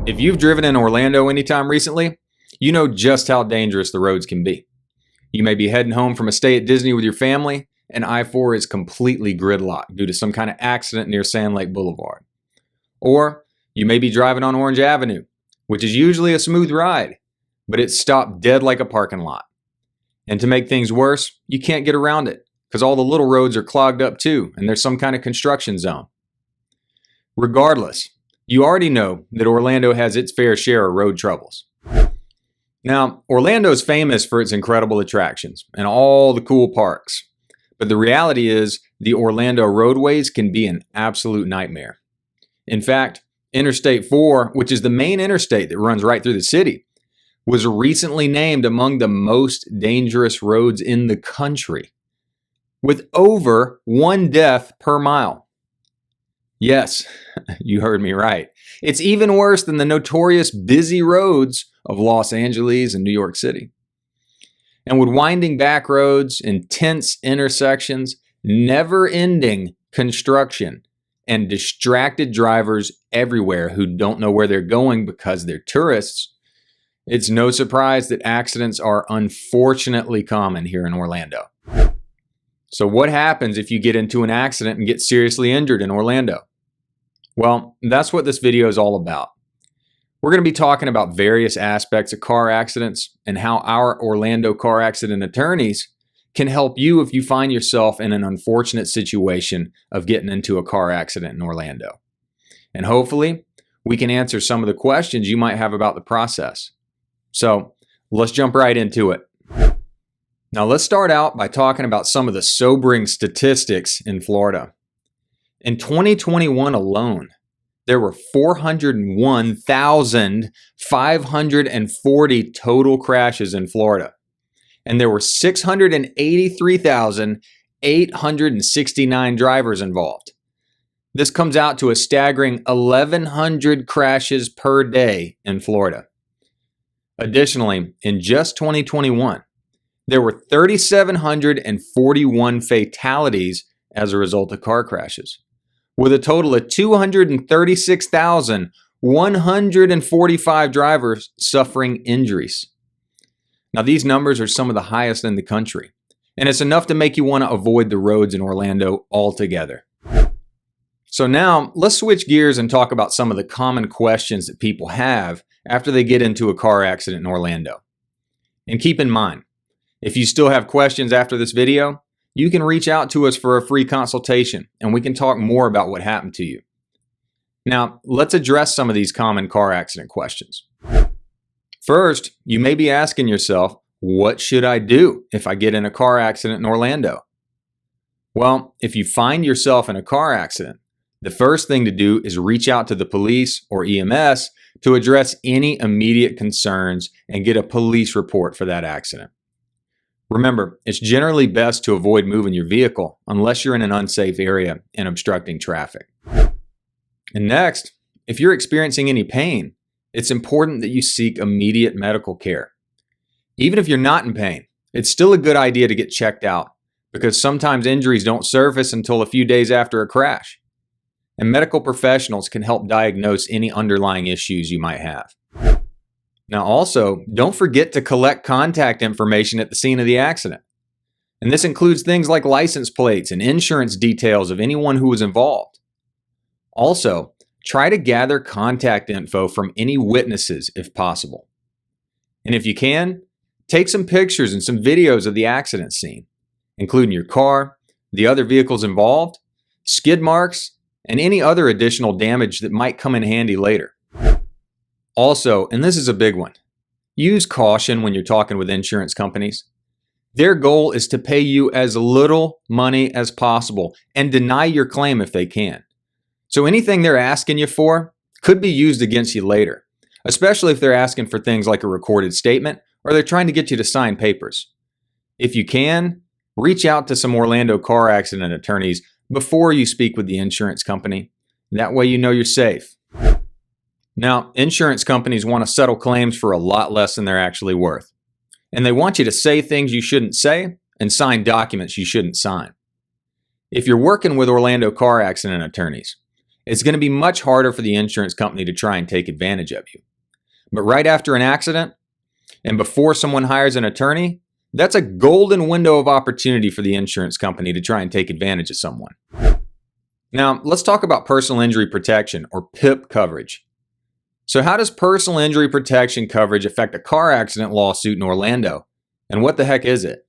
If you've driven in Orlando anytime recently, you know just how dangerous the roads can be. You may be heading home from a stay at Disney with your family, and I-4 is completely gridlocked due to some kind of accident near Sand Lake Boulevard. Or you may be driving on Orange Avenue, which is usually a smooth ride, but it's stopped dead like a parking lot. And to make things worse, you can't get around it because all the little roads are clogged up too, and there's some kind of construction zone. Regardless, you already know that Orlando has its fair share of road troubles. Now, Orlando is famous for its incredible attractions and all the cool parks. But the reality is, the Orlando roadways can be an absolute nightmare. In fact, Interstate 4, which is the main interstate that runs right through the city, was recently named among the most dangerous roads in the country, with over 1 death per mile. Yes, you heard me right. It's even worse than the notorious busy roads of Los Angeles and New York City. And with winding back roads, intense intersections, never-ending construction, and distracted drivers everywhere who don't know where they're going because they're tourists, it's no surprise that accidents are unfortunately common here in Orlando. So what happens if you get into an accident and get seriously injured in Orlando? Well, that's what this video is all about. We're going to be talking about various aspects of car accidents and how our Orlando car accident attorneys can help you if you find yourself in an unfortunate situation of getting into a car accident in Orlando. And hopefully, we can answer some of the questions you might have about the process. So, let's jump right into it. Now, let's start out by talking about some of the sobering statistics in Florida. In 2021 alone, there were 401,540 total crashes in Florida, and there were 683,869 drivers involved. This comes out to a staggering 1,100 crashes per day in Florida. Additionally, in just 2021, there were 3,741 fatalities as a result of car crashes, with a total of 236,145 drivers suffering injuries. Now, these numbers are some of the highest in the country, and it's enough to make you want to avoid the roads in Orlando altogether. So now, let's switch gears and talk about some of the common questions that people have after they get into a car accident in Orlando. And keep in mind, if you still have questions after this video, you can reach out to us for a free consultation, and we can talk more about what happened to you. Now, let's address some of these common car accident questions. First, you may be asking yourself, what should I do if I get in a car accident in Orlando? Well, if you find yourself in a car accident, the first thing to do is reach out to the police or EMS to address any immediate concerns and get a police report for that accident. Remember, it's generally best to avoid moving your vehicle unless you're in an unsafe area and obstructing traffic. And next, if you're experiencing any pain, it's important that you seek immediate medical care. Even if you're not in pain, it's still a good idea to get checked out because sometimes injuries don't surface until a few days after a crash. And medical professionals can help diagnose any underlying issues you might have. Now also, don't forget to collect contact information at the scene of the accident. And this includes things like license plates and insurance details of anyone who was involved. Also, try to gather contact info from any witnesses if possible. And if you can, take some pictures and some videos of the accident scene, including your car, the other vehicles involved, skid marks, and any other additional damage that might come in handy later. Also, and this is a big one, use caution when you're talking with insurance companies. Their goal is to pay you as little money as possible and deny your claim if they can. So anything they're asking you for could be used against you later, especially if they're asking for things like a recorded statement or they're trying to get you to sign papers. If you can, reach out to some Orlando car accident attorneys before you speak with the insurance company. That way you know you're safe. Now, insurance companies want to settle claims for a lot less than they're actually worth. And they want you to say things you shouldn't say and sign documents you shouldn't sign. If you're working with Orlando car accident attorneys, it's going to be much harder for the insurance company to try and take advantage of you. But right after an accident and before someone hires an attorney, that's a golden window of opportunity for the insurance company to try and take advantage of someone. Now, let's talk about personal injury protection, or PIP coverage. So how does personal injury protection coverage affect a car accident lawsuit in Orlando? And what the heck is it?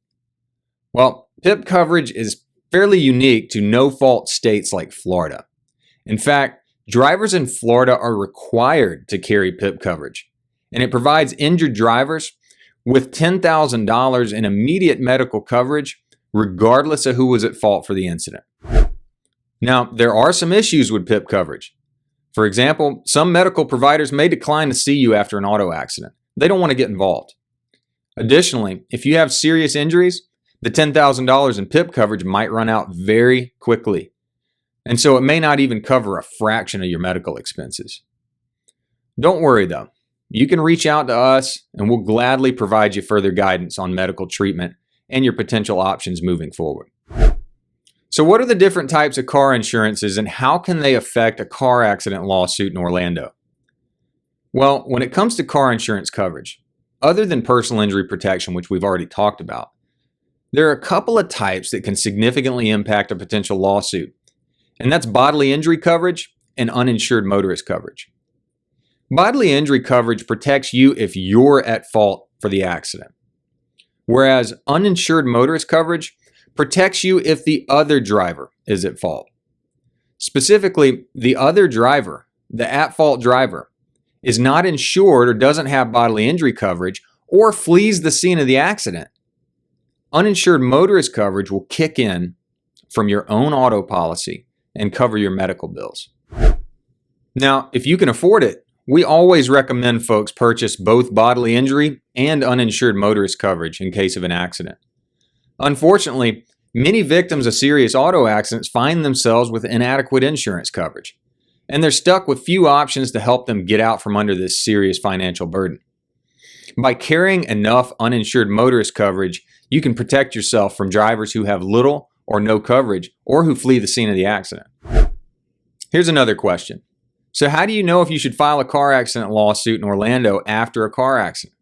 Well, PIP coverage is fairly unique to no-fault states like Florida. In fact, drivers in Florida are required to carry PIP coverage, and it provides injured drivers with $10,000 in immediate medical coverage, regardless of who was at fault for the incident. Now, there are some issues with PIP coverage. For example, some medical providers may decline to see you after an auto accident. They don't want to get involved. Additionally, if you have serious injuries, the $10,000 in PIP coverage might run out very quickly. And so it may not even cover a fraction of your medical expenses. Don't worry though. You can reach out to us and we'll gladly provide you further guidance on medical treatment and your potential options moving forward. So what are the different types of car insurances and how can they affect a car accident lawsuit in Orlando? Well, when it comes to car insurance coverage, other than personal injury protection, which we've already talked about, there are a couple of types that can significantly impact a potential lawsuit, and that's bodily injury coverage and uninsured motorist coverage. Bodily injury coverage protects you if you're at fault for the accident, whereas uninsured motorist coverage protects you if the other driver is at fault. Specifically, the other driver, the at-fault driver, is not insured or doesn't have bodily injury coverage or flees the scene of the accident. Uninsured motorist coverage will kick in from your own auto policy and cover your medical bills. Now, if you can afford it, we always recommend folks purchase both bodily injury and uninsured motorist coverage in case of an accident. Unfortunately, many victims of serious auto accidents find themselves with inadequate insurance coverage, and they're stuck with few options to help them get out from under this serious financial burden. By carrying enough uninsured motorist coverage, you can protect yourself from drivers who have little or no coverage or who flee the scene of the accident. Here's another question. So how do you know if you should file a car accident lawsuit in Orlando after a car accident?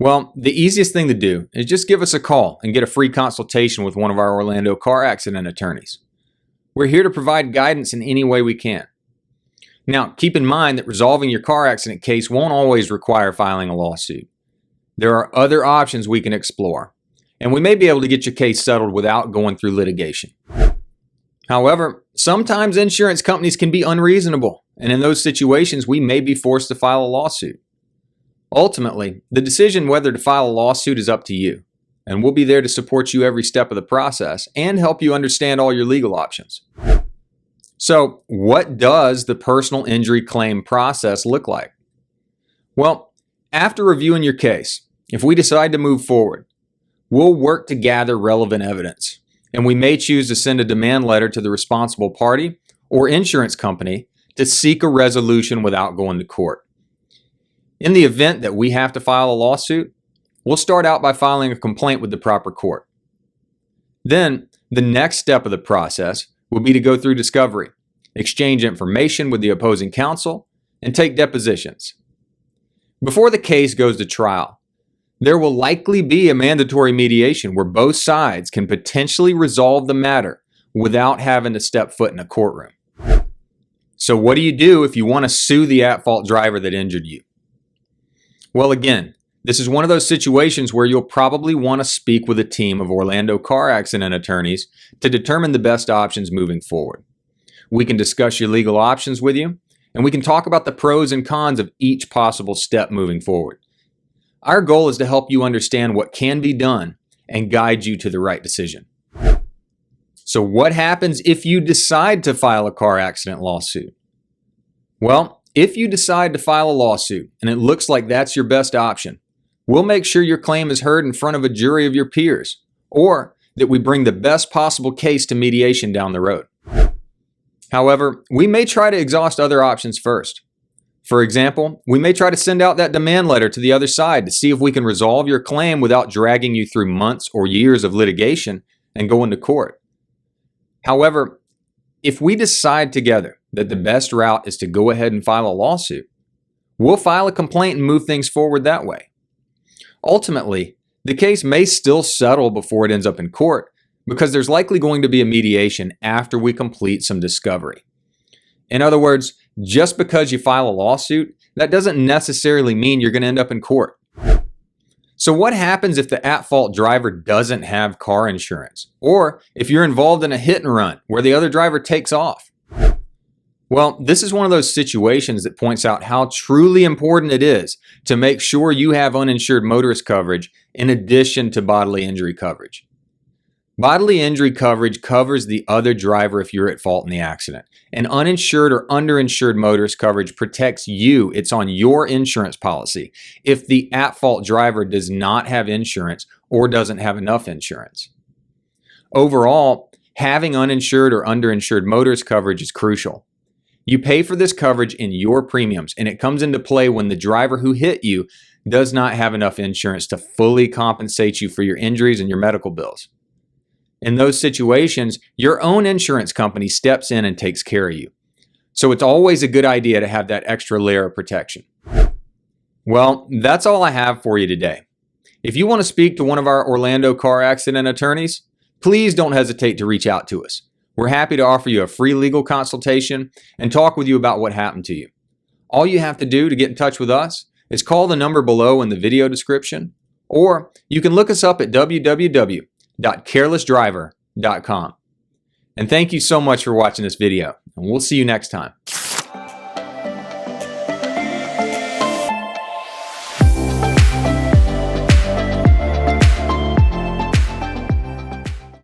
Well, the easiest thing to do is just give us a call and get a free consultation with one of our Orlando car accident attorneys. We're here to provide guidance in any way we can. Now, keep in mind that resolving your car accident case won't always require filing a lawsuit. There are other options we can explore, and we may be able to get your case settled without going through litigation. However, sometimes insurance companies can be unreasonable, and in those situations, we may be forced to file a lawsuit. Ultimately, the decision whether to file a lawsuit is up to you, and we'll be there to support you every step of the process and help you understand all your legal options. So, what does the personal injury claim process look like? Well, after reviewing your case, if we decide to move forward, we'll work to gather relevant evidence, and we may choose to send a demand letter to the responsible party or insurance company to seek a resolution without going to court. In the event that we have to file a lawsuit, we'll start out by filing a complaint with the proper court. Then, the next step of the process will be to go through discovery, exchange information with the opposing counsel, and take depositions. Before the case goes to trial, there will likely be a mandatory mediation where both sides can potentially resolve the matter without having to step foot in a courtroom. So what do you do if you want to sue the at-fault driver that injured you? Well, again, this is one of those situations where you'll probably want to speak with a team of Orlando car accident attorneys to determine the best options moving forward. We can discuss your legal options with you, and we can talk about the pros and cons of each possible step moving forward. Our goal is to help you understand what can be done and guide you to the right decision. So what happens if you decide to file a car accident lawsuit? Well, if you decide to file a lawsuit and it looks like that's your best option, we'll make sure your claim is heard in front of a jury of your peers, or that we bring the best possible case to mediation down the road. However, we may try to exhaust other options first. For example, we may try to send out that demand letter to the other side to see if we can resolve your claim without dragging you through months or years of litigation and going to court. However, if we decide together that the best route is to go ahead and file a lawsuit, we'll file a complaint and move things forward that way. Ultimately, the case may still settle before it ends up in court because there's likely going to be a mediation after we complete some discovery. In other words, just because you file a lawsuit, that doesn't necessarily mean you're going to end up in court. So what happens if the at-fault driver doesn't have car insurance? Or if you're involved in a hit and run where the other driver takes off? Well, this is one of those situations that points out how truly important it is to make sure you have uninsured motorist coverage in addition to bodily injury coverage. Bodily injury coverage covers the other driver if you're at fault in the accident. And uninsured or underinsured motorist coverage protects you. It's on your insurance policy if the at-fault driver does not have insurance or doesn't have enough insurance. Overall, having uninsured or underinsured motorist coverage is crucial. You pay for this coverage in your premiums, and it comes into play when the driver who hit you does not have enough insurance to fully compensate you for your injuries and your medical bills. In those situations, your own insurance company steps in and takes care of you. So it's always a good idea to have that extra layer of protection. Well, that's all I have for you today. If you want to speak to one of our Orlando car accident attorneys, please don't hesitate to reach out to us. We're happy to offer you a free legal consultation and talk with you about what happened to you. All you have to do to get in touch with us is call the number below in the video description, or you can look us up at www.carelessdriver.com. And thank you so much for watching this video, and we'll see you next time.